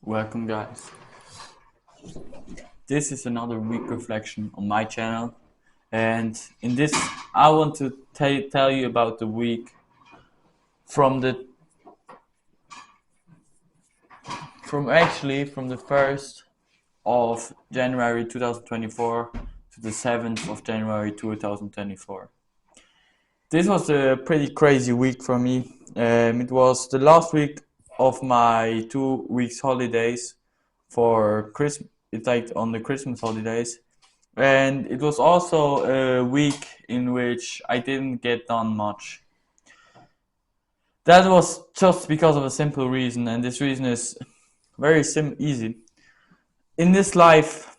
Welcome, guys. This is another week reflection on my channel, and in this, I want to tell you about the week from the from the 1st of January 2024 to the 7th of January 2024. This was a pretty crazy week for me. It was the last week of my 2 weeks holidays for Christmas. It's like on the Christmas holidays, and it was also a week in which I didn't get done much. That was just because of a simple reason, and this reason is very easy. In this life,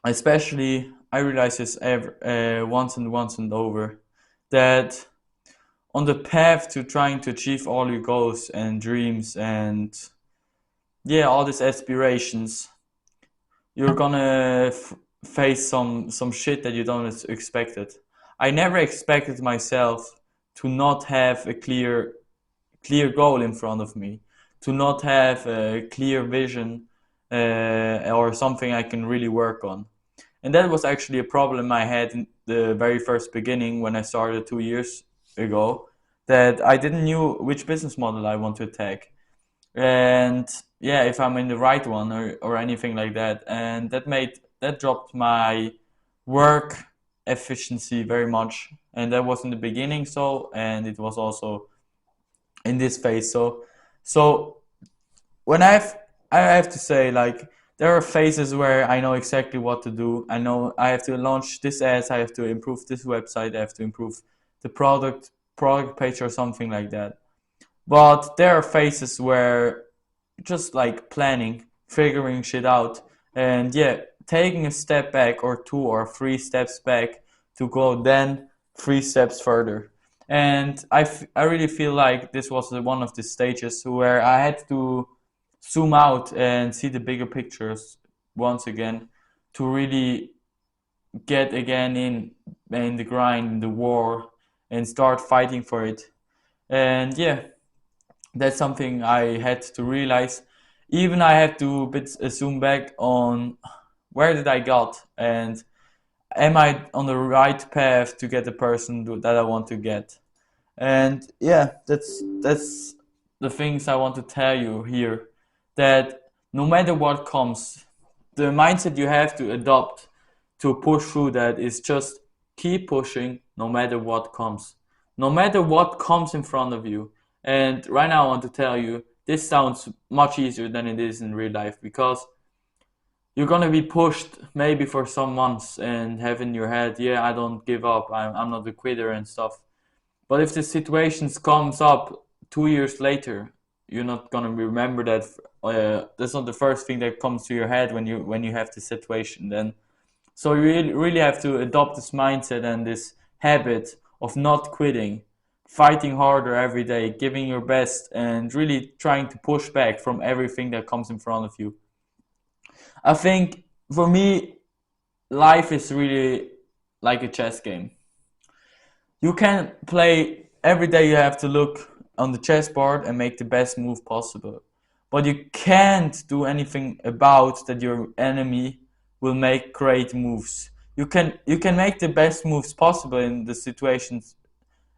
especially, I realize this once and over, that on the path to trying to achieve all your goals and dreams and all these aspirations, you're gonna face some shit that you don't expect it. I never expected myself to not have a clear goal in front of me, to not have a clear vision or something I can really work on. And that was actually a problem I had in the very first beginning when I started 2 years ago, that I didn't knew which business model I want to attack. And if I'm in the right one or anything like that. And that dropped my work efficiency very much. And that was in the beginning and it was also in this phase. So when I have to say, like, there are phases where I know exactly what to do. I know I have to launch this ads, I have to improve this website, I have to improve the product page or something like that. But there are phases where just like planning, figuring shit out, and taking a step back or 2 or 3 steps back to go then 3 steps further. And I really feel like this was one of the stages where I had to zoom out and see the bigger pictures once again to really get again in the grind, in the war, and start fighting for it. And that's something I had to realize. Even I had to zoom back on where did I got, and am I on the right path to get the person that I want to get. And that's the things I want to tell you here, that no matter what comes, the mindset you have to adopt to push through that is just keep pushing no matter what comes. No matter what comes in front of you. And right now I want to tell you, this sounds much easier than it is in real life, because you're gonna be pushed maybe for some months and have in your head, I don't give up, I'm not a quitter and stuff. But if the situations comes up 2 years later, you're not gonna remember that. That's not the first thing that comes to your head when you have the situation then. So you really have to adopt this mindset and this habit of not quitting, fighting harder every day, giving your best, and really trying to push back from everything that comes in front of you. I think for me, life is really like a chess game. You can play every day, you have to look on the chessboard and make the best move possible. But you can't do anything about that your enemy will make great moves. You can make the best moves possible in the situations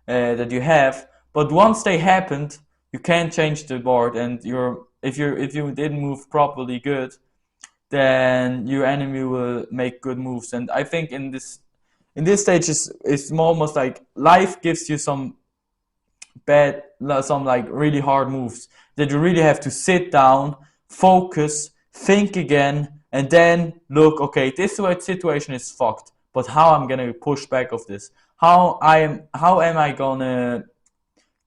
that you have, but once they happened, you can't change the board, and if you didn't move properly good, then your enemy will make good moves. And I think in this stage it's almost like life gives you some like really hard moves that you really have to sit down, focus, think again, and then look, okay, this situation is fucked, but how I'm gonna push back of this, how am I gonna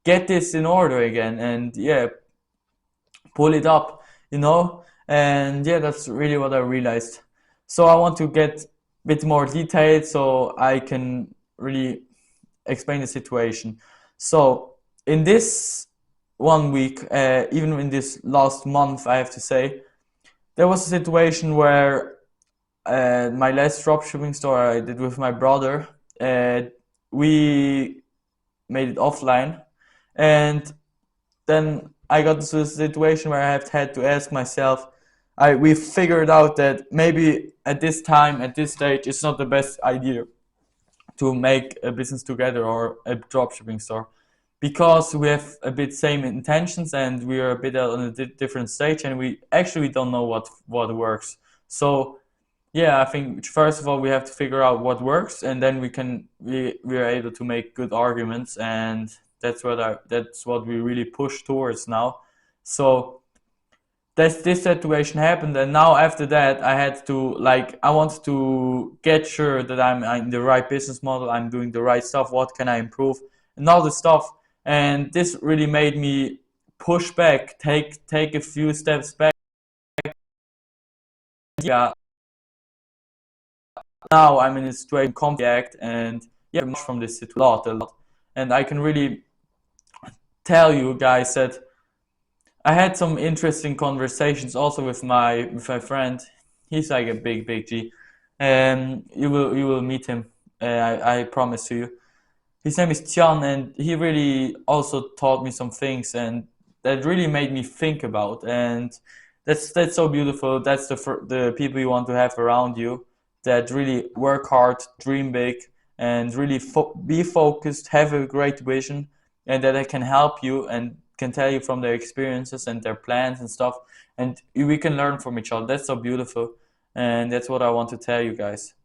get this in order again, and pull it up, and that's really what I realized. So I want to get a bit more detailed so I can really explain the situation. So in this 1 week, even in this last month, I have to say, there was a situation where my last dropshipping store I did with my brother, we made it offline, and then I got to a situation where I have had to ask myself, we figured out that maybe at this time, at this stage, it's not the best idea to make a business together or a dropshipping store, because we have a bit same intentions and we are a bit on a different stage, and we actually don't know what works. So yeah, I think first of all we have to figure out what works, and then we are able to make good arguments, and that's what we really push towards now. So this situation happened, and now after that I had to, like, I wanted to get sure that I'm in the right business model, I'm doing the right stuff, what can I improve, and all the stuff. And this really made me push back, take a few steps back. Yeah, now I'm in a situation act, and yeah, much from this situation a lot, and I can really tell you guys that I had some interesting conversations also with my friend. He's like a big G. You will meet him. I promise to you. His name is Tian, and he really also taught me some things, and that really made me think about. And that's so beautiful. That's the people you want to have around you, that really work hard, dream big, and really be focused, have a great vision, and that I can help you and can tell you from their experiences and their plans and stuff, and we can learn from each other. That's so beautiful, and that's what I want to tell you guys.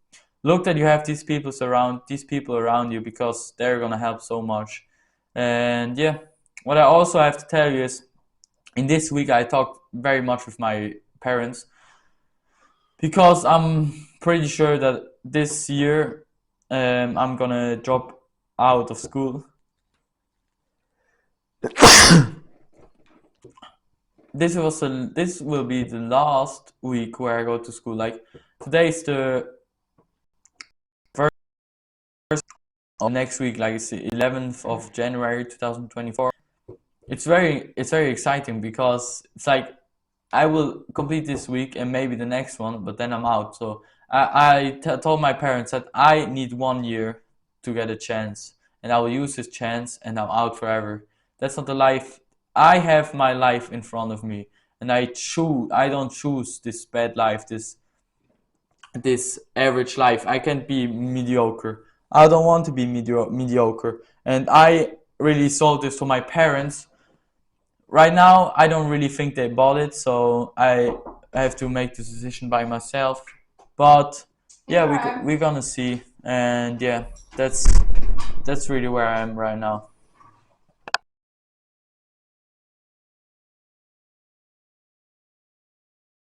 Look that you have these people around you, because they're gonna help so much. And yeah, what I also have to tell you is, in this week I talked very much with my parents, because I'm pretty sure that this year I'm gonna drop out of school. This will be the last week where I go to school. Like, today's the first of next week, like it's the 11th of January 2024. It's very exciting, because it's like I will complete this week and maybe the next one, but then I'm out. So I told my parents that I need 1 year to get a chance, and I will use this chance, and I'm out forever. That's not the life. I have my life in front of me, and I don't choose this bad life, this average life. I can't be mediocre. I don't want to be mediocre. And I really sold this to my parents. Right now, I don't really think they bought it, so I have to make this decision by myself. But yeah, we're gonna see. And yeah, that's really where I am right now.